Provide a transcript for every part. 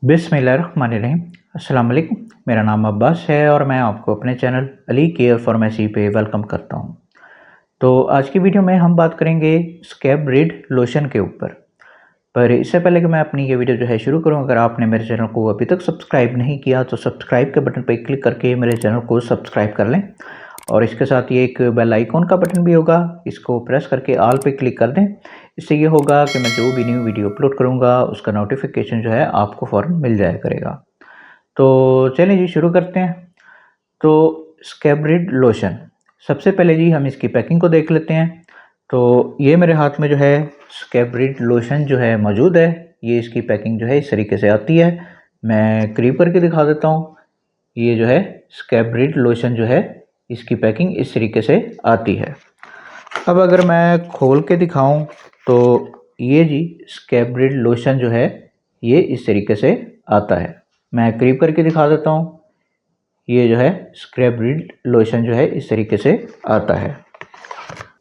बिस्मिल्लाहिर्रहमानिर्रहीम। अस्सलाम वालेकुम। मेरा नाम अब्बास है और मैं आपको अपने चैनल अली केयर फार्मेसी पे वेलकम करता हूँ। तो आज की वीडियो में हम बात करेंगे स्कैब रिड लोशन के ऊपर। पर इससे पहले कि मैं अपनी ये वीडियो जो है शुरू करूँ, अगर आपने मेरे चैनल को अभी तक सब्सक्राइब नहीं किया तो सब्सक्राइब के बटन पर क्लिक करके मेरे चैनल को सब्सक्राइब कर लें। और इसके साथ ये एक बेल आइकॉन का बटन भी होगा, इसको प्रेस करके ऑल पे क्लिक कर दें। इससे ये होगा कि मैं जो भी न्यू वीडियो अपलोड करूँगा उसका नोटिफिकेशन जो है आपको फ़ौरन मिल जाया करेगा। तो चलिए जी शुरू करते हैं। तो स्कैब रिड लोशन, सबसे पहले जी हम इसकी पैकिंग को देख लेते हैं। तो ये मेरे हाथ में जो है स्कैब रिड लोशन जो है मौजूद है। ये इसकी पैकिंग जो है इस तरीके से आती है। मैं करीब करके दिखा देता हूँ। ये जो है स्कैब रिड लोशन जो है इसकी पैकिंग इस तरीके से आती है। अब अगर मैं खोल के दिखाऊं तो ये जी स्कैब रिड लोशन जो है ये इस तरीके से आता है। मैं करीब करके दिखा देता हूँ। ये जो है स्कैब रिड लोशन जो है इस तरीके से आता है।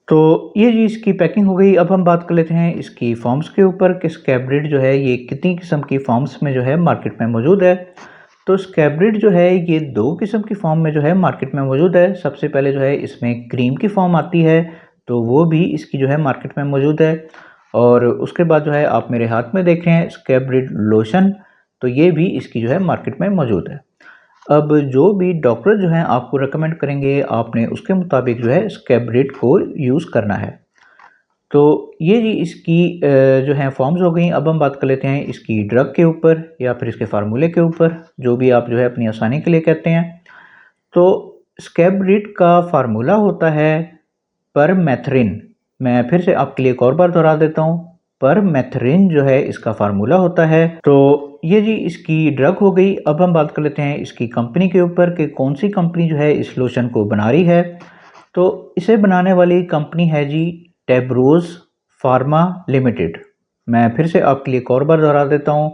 तो ये जी इसकी पैकिंग हो गई। अब हम बात कर लेते हैं इसकी फॉर्म्स के ऊपर कि स्कैब रिड जो है ये कितनी किस्म की फॉर्म्स में जो है मार्केट में मौजूद है। तो स्कैब रिड जो है ये दो किस्म की फॉर्म में जो है मार्केट में मौजूद है। सबसे पहले जो है इसमें क्रीम की फॉर्म आती है, तो वो भी इसकी जो है मार्केट में मौजूद है। और उसके बाद जो है आप मेरे हाथ में देख रहे हैं स्कैब रिड लोशन, तो ये भी इसकी जो है मार्केट में मौजूद है। अब जो भी डॉक्टर जो हैं आपको रेकमेंड करेंगे, आपने उसके मुताबिक जो है स्कैब रिड को यूज़ करना है। तो ये जी इसकी जो है फॉर्म्स हो गई। अब हम बात कर लेते हैं इसकी ड्रग के ऊपर या फिर इसके फार्मूले के ऊपर, जो भी आप जो है अपनी आसानी के लिए कहते हैं। तो स्कैब रिड का फार्मूला होता है परमेथ्रिन। मैं फिर से आपके लिए एक और बार दोहरा देता हूँ, परमेथ्रिन जो है इसका फार्मूला होता है। तो ये जी इसकी ड्रग हो गई। अब हम बात कर लेते हैं इसकी कंपनी के ऊपर कि कौन सी कंपनी जो है इस लोशन को बना रही है। तो इसे बनाने वाली कंपनी है जी टेब्रोज फार्मा लिमिटेड। मैं फिर से आपके लिए एक और बार दोहरा देता हूँ,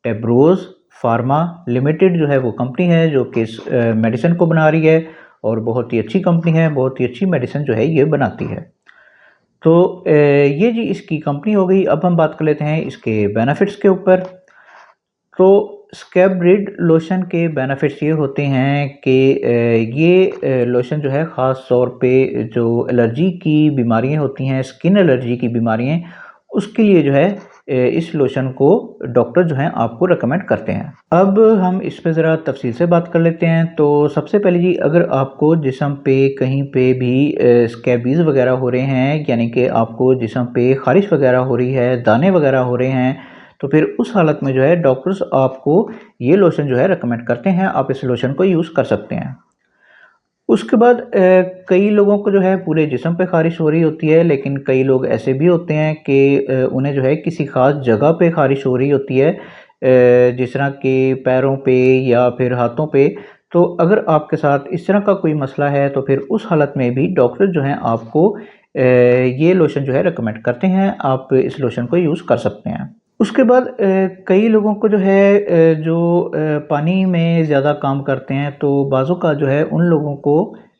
टेब्रोज फार्मा लिमिटेड जो है वो कंपनी है जो कि इस मेडिसिन को बना रही है। और बहुत ही अच्छी कंपनी है, बहुत ही अच्छी मेडिसिन जो है ये बनाती है। तो ये जी इसकी कंपनी हो गई। अब हम बात कर लेते हैं इसके बेनिफिट्स के ऊपर। तो स्कैब रिड लोशन के बेनिफिट्स ये होते हैं कि ये लोशन जो है ख़ास तौर पे जो एलर्जी की बीमारियां होती हैं, स्किन एलर्जी की बीमारियां, उसके लिए जो है इस लोशन को डॉक्टर जो हैं आपको रेकमेंड करते हैं। अब हम इस पे ज़रा तफसील से बात कर लेते हैं। तो सबसे पहले जी अगर आपको जिस्म पे कहीं पे भी स्कैबीज़ वगैरह हो रहे हैं, यानी कि आपको जिस्म पे ख़ारिश वगैरह हो रही है, दाने वगैरह हो रहे हैं, तो फिर उस हालत में जो है डॉक्टर्स आपको ये लोशन जो है रेकमेंड करते हैं। आप इस लोशन को यूज़ कर सकते हैं। उसके बाद कई लोगों को जो है पूरे जिस्म पे ख़ारिश हो रही होती है, लेकिन कई लोग ऐसे भी होते हैं कि उन्हें जो है किसी ख़ास जगह पे ख़ारिश हो रही होती है, जिस तरह के पैरों पे या फिर हाथों पे। तो अगर आपके साथ इस तरह का कोई मसला है तो फिर उस हालत में भी डॉक्टर जो हैं आपको ये लोशन जो है रेकमेंड करते हैं। आप इस लोशन को यूज़ कर सकते हैं। उसके बाद कई लोगों को जो है जो पानी में ज़्यादा काम करते हैं, तो बाज़ों का जो है उन लोगों को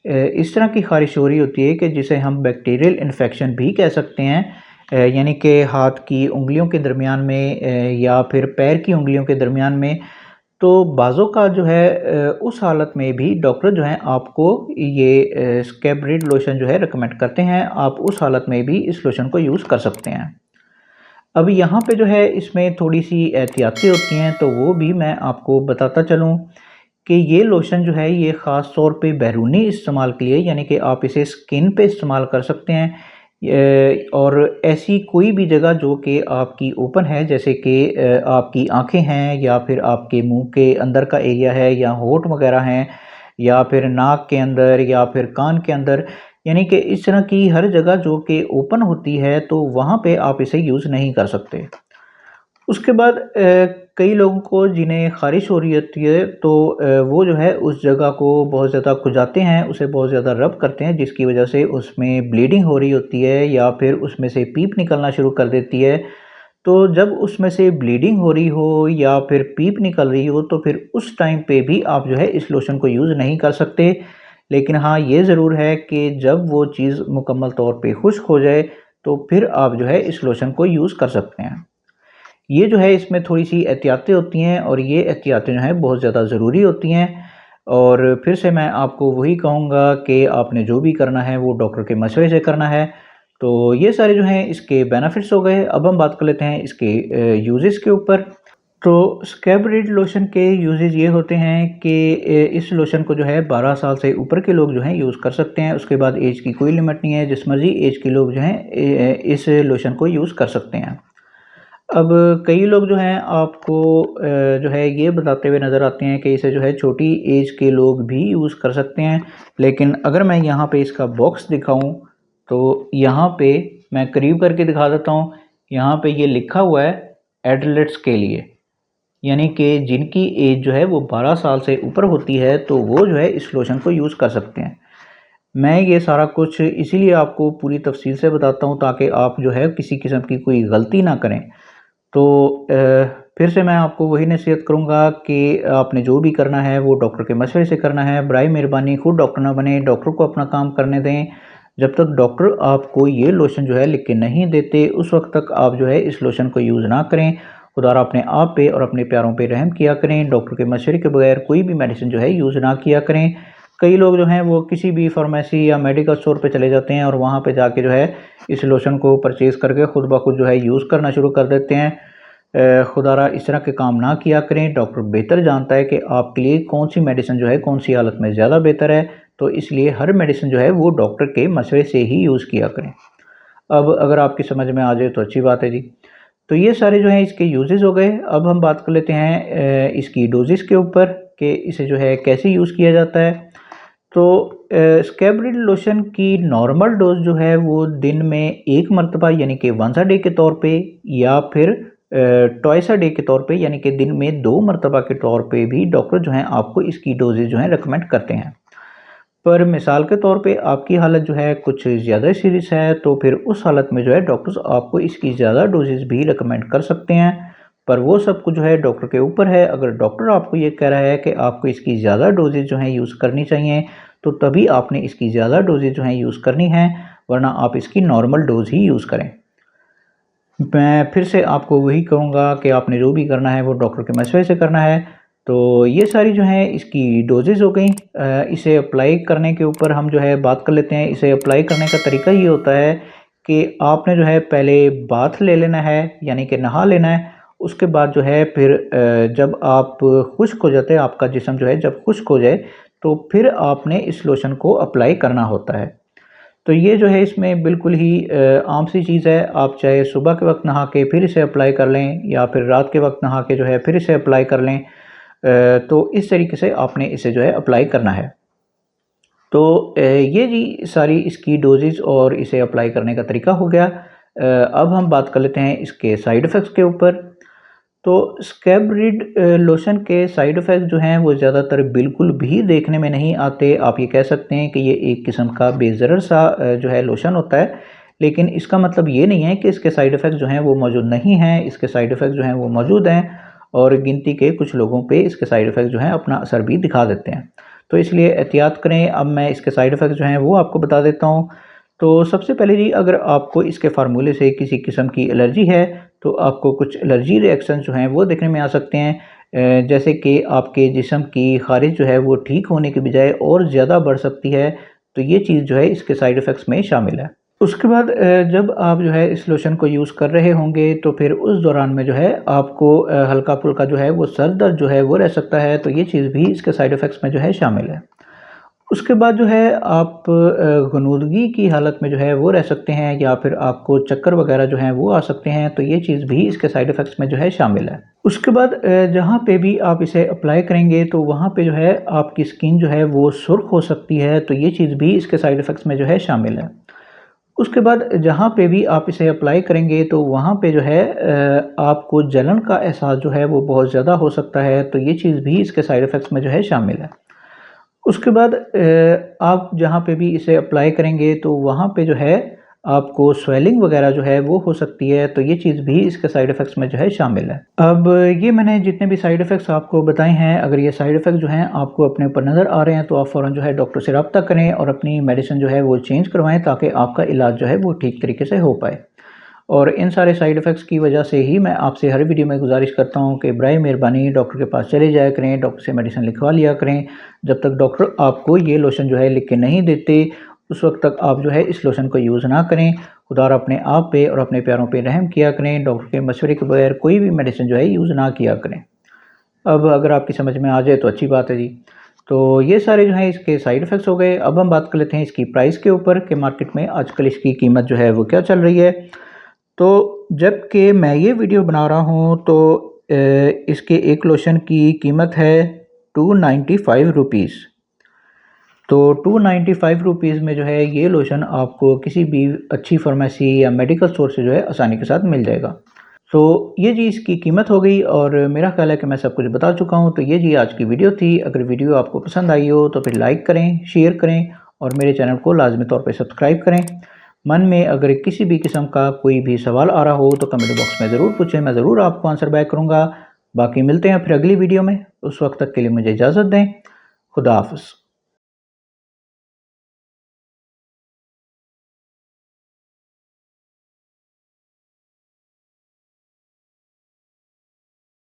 इस तरह की ख़ारिश हो रही होती है कि जिसे हम बैक्टीरियल इन्फेक्शन भी कह सकते हैं। यानी कि हाथ की उंगलियों के दरमियान में या फिर पैर की उंगलियों के दरमियान में। तो बाज़ों का जो है उस हालत में भी डॉक्टर जो हैं आपको ये स्कैब रिड लोशन जो है रेकमेंड करते हैं। आप उस हालत में भी इस लोशन को यूज़ कर सकते हैं। अब यहाँ पे जो है इसमें थोड़ी-सी एहतियातें होती हैं, तो वो भी मैं आपको बताता चलूँ कि ये लोशन जो है ये ख़ास तौर पे बैरूनी इस्तेमाल के लिए, यानी कि आप इसे स्किन पे इस्तेमाल कर सकते हैं। और ऐसी कोई भी जगह जो कि आपकी ओपन है, जैसे कि आपकी आँखें हैं या फिर आपके मुँह के अंदर का एरिया है या होंठ वग़ैरह हैं या फिर नाक के अंदर या फिर कान के अंदर, यानी कि इस तरह की हर जगह जो कि ओपन होती है, तो वहाँ पे आप इसे यूज़ नहीं कर सकते। उसके बाद कई लोगों को जिन्हें ख़ारिश हो रही होती है, तो वो जो है उस जगह को बहुत ज़्यादा खुजाते हैं, उसे बहुत ज़्यादा रब करते हैं, जिसकी वजह से उसमें ब्लीडिंग हो रही होती है या फिर उसमें से पीप निकलना शुरू कर देती है। तो जब उसमें से ब्लीडिंग हो रही हो या फिर पीप निकल रही हो, तो फिर उस टाइम पे भी आप जो है इस लोशन को यूज़ नहीं कर सकते। लेकिन हाँ, ये ज़रूर है कि जब वो चीज़ मुकम्मल तौर पे खुश्क हो जाए, तो फिर आप जो है इस लोशन को यूज़ कर सकते हैं। ये जो है इसमें थोड़ी-सी एहतियातें होती हैं और ये एहतियातें जो हैं बहुत ज़्यादा ज़रूरी होती हैं। और फिर से मैं आपको वही कहूँगा कि आपने जो भी करना है वो डॉक्टर के मशवरे से करना है। तो ये सारे जो हैं इसके बेनिफिट्स हो गए। अब हम बात कर लेते हैं इसके यूज़ेज़ के ऊपर। तो स्कैब रिड लोशन के यूजेज़ ये होते हैं कि इस लोशन को जो है 12 साल से ऊपर के लोग जो हैं यूज़ कर सकते हैं। उसके बाद एज की कोई लिमिट नहीं है, जिस मर्ज़ी एज के लोग जो हैं इस लोशन को यूज़ कर सकते हैं। अब कई लोग जो हैं आपको जो है ये बताते हुए नज़र आते हैं कि इसे जो है छोटी एज के लोग भी यूज़ कर सकते हैं। लेकिन अगर मैं यहाँ पे इसका बॉक्स दिखाऊँ तो यहाँ पे मैं करीब करके दिखा देता हूँ। यहाँ पे ये लिखा हुआ है एडल्ट्स के लिए, यानी कि जिनकी एज जो है वो 12 साल से ऊपर होती है तो वो जो है इस लोशन को यूज़ कर सकते हैं। मैं ये सारा कुछ इसीलिए आपको पूरी तफसील से बताता हूँ ताकि आप जो है किसी किस्म की कोई गलती ना करें। तो फिर से मैं आपको वही नसीहत करूँगा कि आपने जो भी करना है वो डॉक्टर के मशवरे से करना है। बराए मेहरबानी खुद डॉक्टर ना बनें, डॉक्टर को अपना काम करने दें। जब तक डॉक्टर आपको ये लोशन जो है लिख के नहीं देते उस वक़्त तक आप जो है इस लोशन को यूज़ ना करें। खुदारा अपने आप पे और अपने प्यारों पे रहम किया करें। डॉक्टर के मशवरे के बगैर कोई भी मेडिसिन जो है यूज़ ना किया करें। कई लोग जो हैं वो किसी भी फार्मेसी या मेडिकल स्टोर पे चले जाते हैं और वहाँ पे जाके जो है इस लोशन को परचेज़ करके खुद ब खुद जो है यूज़ करना शुरू कर देते हैं। खुदारा इस तरह के काम ना किया करें। डॉक्टर बेहतर जानता है कि आपके लिए कौन सी मेडिसिन जो है कौन सी हालत में ज़्यादा बेहतर है, तो इसलिए हर मेडिसिन जो है वो डॉक्टर के मशवरे से ही यूज़ किया करें। अब अगर आपकी समझ में आ जाए तो अच्छी बात है जी। तो ये सारे जो हैं इसके यूजेस हो गए। अब हम बात कर लेते हैं इसकी डोजेस के ऊपर कि इसे जो है कैसे यूज़ किया जाता है। तो स्कैब रिड लोशन की नॉर्मल डोज जो है वो दिन में 1 मरतबा यानी कि वंस अ डे के तौर पे या फिर ट्वाइस अ डे के तौर पे यानी कि दिन में 2 मरतबा के तौर पे भी डॉक्टर जो हैं आपको इसकी डोजेज़ जो हैं रिकमेंड करते हैं। पर मिसाल के तौर पे आपकी हालत जो है कुछ ज़्यादा सीरियस है तो फिर उस हालत में जो है डॉक्टर्स आपको इसकी ज़्यादा डोजेज़ भी रिकमेंड कर सकते हैं। पर वो सब कुछ जो है डॉक्टर के ऊपर है। अगर डॉक्टर आपको ये कह रहा है कि आपको इसकी ज़्यादा डोजेज़ जो हैं यूज़ करनी चाहिए तो तभी आपने इसकी ज़्यादा डोजेज़ जो हैं यूज़ करनी है, वरना आप इसकी नॉर्मल डोज़ ही यूज़ करें। मैं फिर से आपको वही कहूँगा कि आपने जो भी करना है वो डॉक्टर के मशवरे से करना है। तो ये सारी जो हैं इसकी डोज़ेज़ हो गई। इसे अप्लाई करने के ऊपर हम जो है बात कर लेते हैं। इसे अप्लाई करने का तरीका ये होता है कि आपने जो है पहले बाथ ले लेना है यानी कि नहा लेना है। उसके बाद जो है फिर जब आप खुश्क हो जाते हैं, आपका जिस्म जो है जब खुश्क हो जाए तो फिर आपने इस लोशन को अप्लाई करना होता है। तो ये जो है इसमें बिल्कुल ही आम सी चीज़ है। आप चाहे सुबह के वक़्त नहा के फिर इसे अप्लाई कर लें या फिर रात के वक़्त नहा के जो है फिर इसे अप्लाई कर लें। तो इस तरीके से आपने इसे जो है अप्लाई करना है। तो ये जी सारी इसकी डोज़ेज़ और इसे अप्लाई करने का तरीका हो गया। अब हम बात कर लेते हैं इसके साइड इफ़ेक्ट्स के ऊपर। तो स्कैब रिड लोशन के साइड इफ़ेक्ट जो हैं वो ज़्यादातर बिल्कुल भी देखने में नहीं आते। आप ये कह सकते हैं कि ये एक किस्म का बेज़रर सा जो है लोशन होता है। लेकिन इसका मतलब ये नहीं है कि इसके साइड इफ़ेक्ट जो हैं वो मौजूद नहीं हैं। इसके साइड इफ़ेक्ट जो हैं वो मौजूद हैं और गिनती के कुछ लोगों पे इसके साइड इफ़ेक्ट जो हैं अपना असर भी दिखा देते हैं। तो इसलिए एहतियात करें। अब मैं इसके साइड इफ़ेक्ट जो हैं वो आपको बता देता हूँ। तो सबसे पहले जी अगर आपको इसके फ़ार्मूले से किसी किस्म की एलर्जी है तो आपको कुछ एलर्जी रिएक्शन जो हैं वो देखने में आ सकते हैं। जैसे कि आपके जिस्म की ख़ारिश जो है वो ठीक होने की बजाय और ज़्यादा बढ़ सकती है। तो ये चीज़ जो है इसके साइड इफ़ेक्ट्स में शामिल है। उसके बाद जब आप जो है इस लोशन को यूज़ कर रहे होंगे तो फिर उस दौरान में जो है आपको हल्का-फुल्का जो है वो सर दर्द जो है वो रह सकता है। तो ये चीज़ भी इसके साइड इफ़ेक्ट्स में जो है शामिल है। उसके बाद जो है आप ग़ुनूदगी की हालत में जो है वो रह सकते हैं या फिर आपको चक्कर वग़ैरह जो हैं वो आ सकते हैं। तो ये चीज़ भी इसके साइड इफ़ेक्ट्स में जो है शामिल है। उसके बाद जहाँ पे भी आप इसे अप्लाई करेंगे तो वहाँ पे जो है आपकी स्किन जो है वो सुर्ख़ हो सकती है। तो ये चीज़ भी इसके साइड इफ़ेक्ट्स में जो है शामिल है। उसके बाद जहाँ पे भी आप इसे अप्लाई करेंगे तो वहाँ पे जो है आपको जलन का एहसास जो है वो बहुत ज़्यादा हो सकता है। तो ये चीज़ भी इसके साइड इफ़ेक्ट्स में जो है शामिल है। उसके बाद आप जहाँ पे भी इसे अप्लाई करेंगे तो वहाँ पे जो है आपको स्वेलिंग वगैरह जो है वो हो सकती है। तो ये चीज़ भी इसके साइड इफ़ेक्ट्स में जो है शामिल है। अब ये मैंने जितने भी साइड इफ़ेक्ट्स आपको बताए हैं, अगर ये साइड इफ़ेक्ट जो हैं आपको अपने ऊपर नज़र आ रहे हैं तो आप फ़ौरन जो है डॉक्टर से रब्ता करें और अपनी मेडिसिन जो है वो चेंज करवाएँ ताकि आपका इलाज जो है वो ठीक तरीके से हो पाए। और इन सारे साइड इफ़ेक्ट्स की वजह से ही मैं आपसे हर वीडियो में गुजारिश करता हूं कि बराए मेहरबानी डॉक्टर के पास चले जाया करें, डॉक्टर से मेडिसिन लिखवा लिया करें। जब तक डॉक्टर आपको ये लोशन जो है लिख के नहीं देते उस वक्त तक आप जो है इस लोशन को यूज़ ना करें। खुदा अपने आप पे और अपने प्यारों पे रहम किया करें। डॉक्टर के मशवरे के बगैर कोई भी मेडिसिन जो है यूज़ ना किया करें। अब अगर आपकी समझ में आ जाए तो अच्छी बात है जी। तो ये सारे जो हैं इसके साइड इफ़ेक्ट्स हो गए। अब हम बात कर लेते हैं इसकी प्राइस के ऊपर कि मार्केट में आजकल इसकी कीमत जो है वो क्या चल रही है। तो जबकि मैं ये वीडियो बना रहा हूँ तो इसके एक लोशन की कीमत है 295 रुपीज़। तो 295 रुपीज़ में जो है ये लोशन आपको किसी भी अच्छी फार्मेसी या मेडिकल स्टोर से जो है आसानी के साथ मिल जाएगा। तो ये जी इसकी कीमत हो गई और मेरा ख्याल है कि मैं सब कुछ बता चुका हूँ। तो ये जी आज की वीडियो थी। अगर वीडियो आपको पसंद आई हो तो फिर लाइक करें, शेयर करें और मेरे चैनल को लाजमी तौर पे सब्सक्राइब करें। मन में अगर किसी भी किस्म का कोई भी सवाल आ रहा हो तो कमेंट बॉक्स में ज़रूर पूछें, मैं ज़रूर आपको आंसर बैक करूँगा। बाकी मिलते हैं फिर अगली वीडियो में। उस वक्त तक के लिए मुझे इजाज़त दें। खुदा हाफ़िज़।